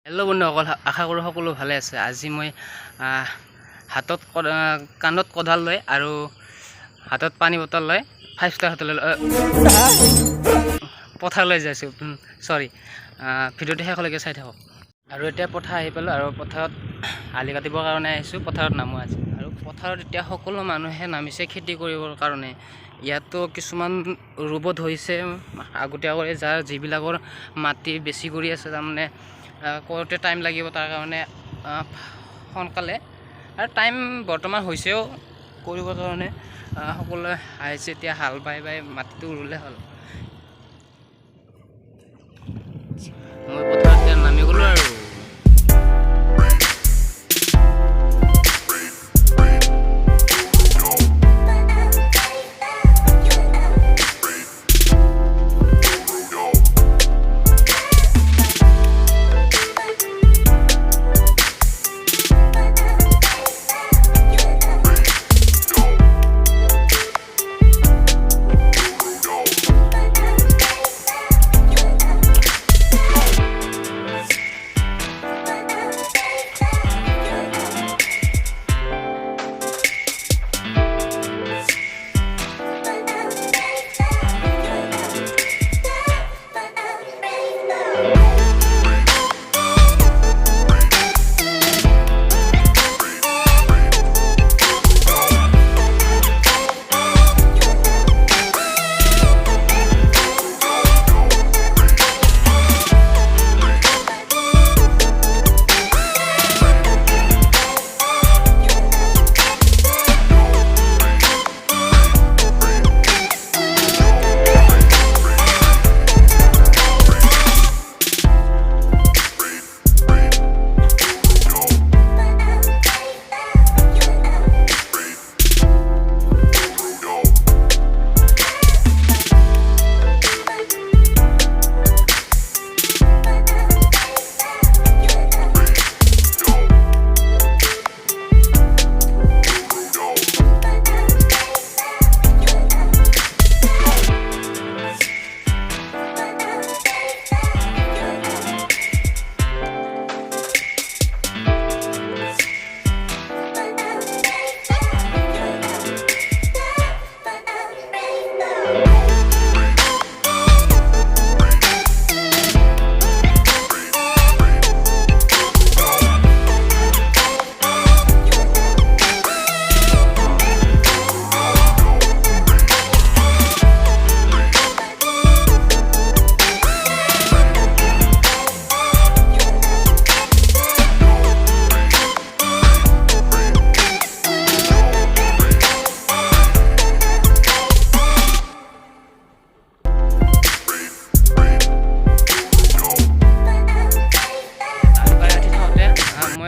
Hello' বন্ধুসকল, আশা কৰোঁ সকলো ভালে আছে। আজি মই হাতত কাণত কোদাল লৈ আৰু হাতত পানী বটল লৈ 5 ষ্টাৰ হোটেললৈ পথাৰলৈ যাইছোঁ। ভিডিঅ'টো শেষলৈকে চাই থাকক। আৰু এতিয়া পথাৰ আহি পালোঁ আৰু পথাৰত আলি কাটিবৰ কাৰণে আহিছোঁ। পথাৰত নামো আজি আৰু পথাৰত এতিয়া সকলো মানুহে নামিছে খেতি কৰিবৰ কাৰণে। ইয়াতো কিছুমান ৰুব ধৰিছে আগতীয়াকৈ, যাৰ যিবিলাকৰ মাটি বেছি কৰি আছে, তাৰমানে কৰোঁতে টাইম লাগিব, তাৰ কাৰণে সোনকালে আৰু টাইম বৰ্তমান হৈছেও কৰিবৰ কাৰণে সকলোৱে আহিছে। এতিয়া হাল বাই মাটিটো ৰুলে হ'ল। মই পথাৰত নামি গ'লোঁ আৰু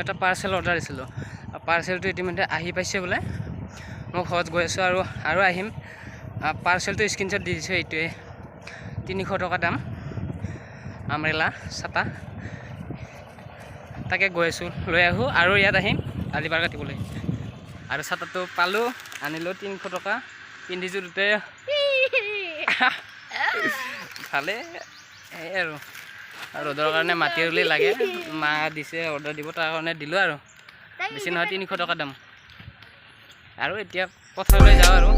এটা পাৰ্চেল অৰ্ডাৰ দিছিলোঁ। পাৰ্চেলটো ইতিমধ্যে আহি পাইছে বোলে। মই ঘৰত গৈ আছোঁ আৰু আহিম। পাৰ্চেলটো স্ক্ৰীনশ্বট দি দিছোঁ। এইটোৱে 300 টকা দাম, আমৰেলা ছাতা। তাকে গৈ আছোঁ, লৈ আহোঁ আৰু ইয়াত আহিম আলিপাৰ কাটিবলৈ। আৰু ছাতাটো পালোঁ, আনিলোঁ 300 টকা, পিন্ধিছোঁ দুটাই। ভালে এই আৰু ৰ'দৰ কাৰণে মাটি ৰুলি লাগে, মা দিছে অৰ্ডাৰ দিব, তাৰ কাৰণে দিলোঁ আৰু বেছি নহয় 300 টকা দাম। আৰু এতিয়া পথাৰলৈ যাওঁ আৰু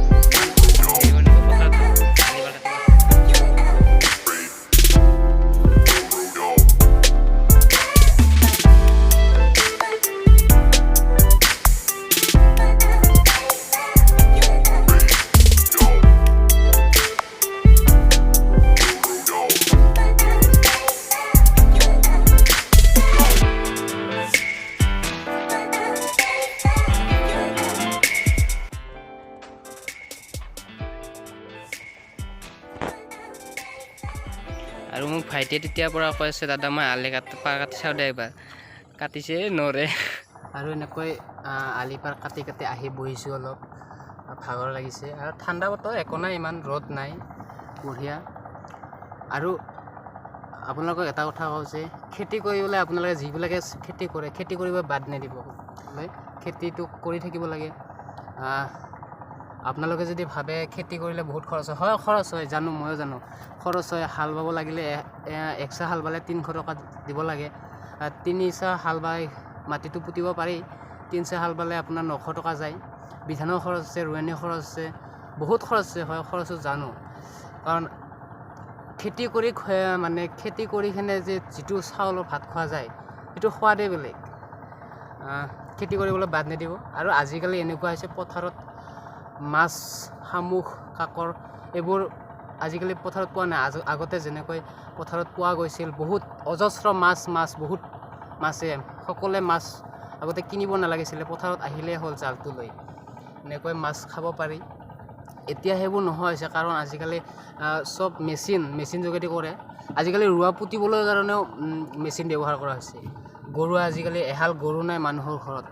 আৰু মোক ভাইটিয়ে তেতিয়াৰ পৰা কৈ আছে, দাদা মই আলি পাৰ কাটি চাওঁ দে এবাৰ। কাটিছে নৰে। আৰু এনেকৈ আলি পাৰ কাটি আহি বহিছোঁ, অলপ ভাগৰ লাগিছে আৰু ঠাণ্ডা বতৰ, একো নাই, ইমান ৰ'দ নাই, বঢ়িয়া। আৰু আপোনালোকক এটা কথা কওঁ যে খেতি কৰিবলৈ আপোনালোকে যিবিলাকে খেতি কৰে, খেতি কৰিব বাদ নিদিব। খেতিটো কৰি থাকিব লাগে। আপোনালোকে যদি ভাবে খেতি কৰিলে বহুত খৰচ হয়, খৰচ হয় জানো, ময়ো জানো খৰচ হয়। হাল বাব লাগিলে একচাহ হাল বালে 300 টকা দিব লাগে। 3 চাহ হাল বাই মাটিটো পুতিব পাৰি, 3 চাহ হাল বালে আপোনাৰ 900 টকা যায়। বিধানৰ খৰচ আছে, ৰোৱনী খৰচ আছে, বহুত খৰচ আছে। হয়, খৰচো জানো, কাৰণ খেতি কৰি মানে খেতি কৰি কিনে যে যিটো চাউলৰ ভাত খোৱা যায় সেইটো সোৱাদেই বেলেগ। খেতি কৰিবলৈ বাদ নিদিব। আৰু আজিকালি এনেকুৱা হৈছে পথাৰত মাছ, শামুক, কাকৰ এইবোৰ আজিকালি পথাৰত পোৱা নাই। আগতে যেনেকৈ পথাৰত পোৱা গৈছিল, বহুত অজস্ৰ মাছ বহুত মাছে, সকলোৱে মাছ আগতে কিনিব নালাগিছিলে, পথাৰত আহিলেই হ'ল জালটো লৈ, এনেকৈ মাছ খাব পাৰি। এতিয়া সেইবোৰ নোহোৱা হৈছে, কাৰণ আজিকালি চব মেচিন যোগেদি কৰে। আজিকালি ৰোৱা পুতিবলৈ কাৰণেও মেচিন ব্যৱহাৰ কৰা হৈছে। গৰু আজিকালি এহাল গৰু নাই মানুহৰ ঘৰত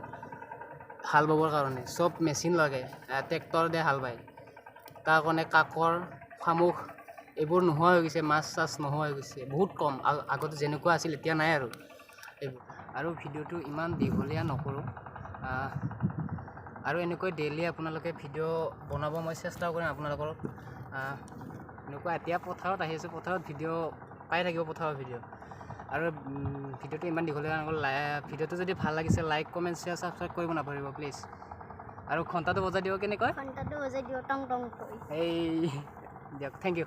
হাল বাবৰ কাৰণে, চব মেচিন লাগে, ট্ৰেক্টৰ দিয়ে হাল বায়। তাৰ কাৰণে কাকৰ, শামুক এইবোৰ নোহোৱা হৈ গৈছে, মাছ চাছ নোহোৱা হৈ গৈছে, বহুত কম। আগতে যেনেকুৱা আছিল এতিয়া নাই আৰু এইবোৰ। আৰু ভিডিঅ'টো ইমান দীঘলীয়া নকৰোঁ, আৰু এনেকৈ ডেইলি আপোনালোকে ভিডিঅ' বনাব মই চেষ্টা কৰিম আপোনালোকৰ। এনেকুৱা এতিয়া পথাৰত আহি আছোঁ, পথাৰত ভিডিঅ' পাই থাকিব, পথাৰৰ ভিডিঅ'। আৰু ভিডিঅ'টো ইমান দীঘলীয়া নকৰোঁ। ভিডিঅ'টো যদি ভাল লাগিছে লাইক, কমেণ্ট, শ্বেয়াৰ, ছাবস্ক্ৰাইব কৰিব নাপাহৰিব প্লিজ। আৰু ঘণ্টাটো বজাই দিব, কেনেকৈ ঘণ্টাটো বজাই দিব টং টং কৰি। এই দিয়ক, থেংক ইউ।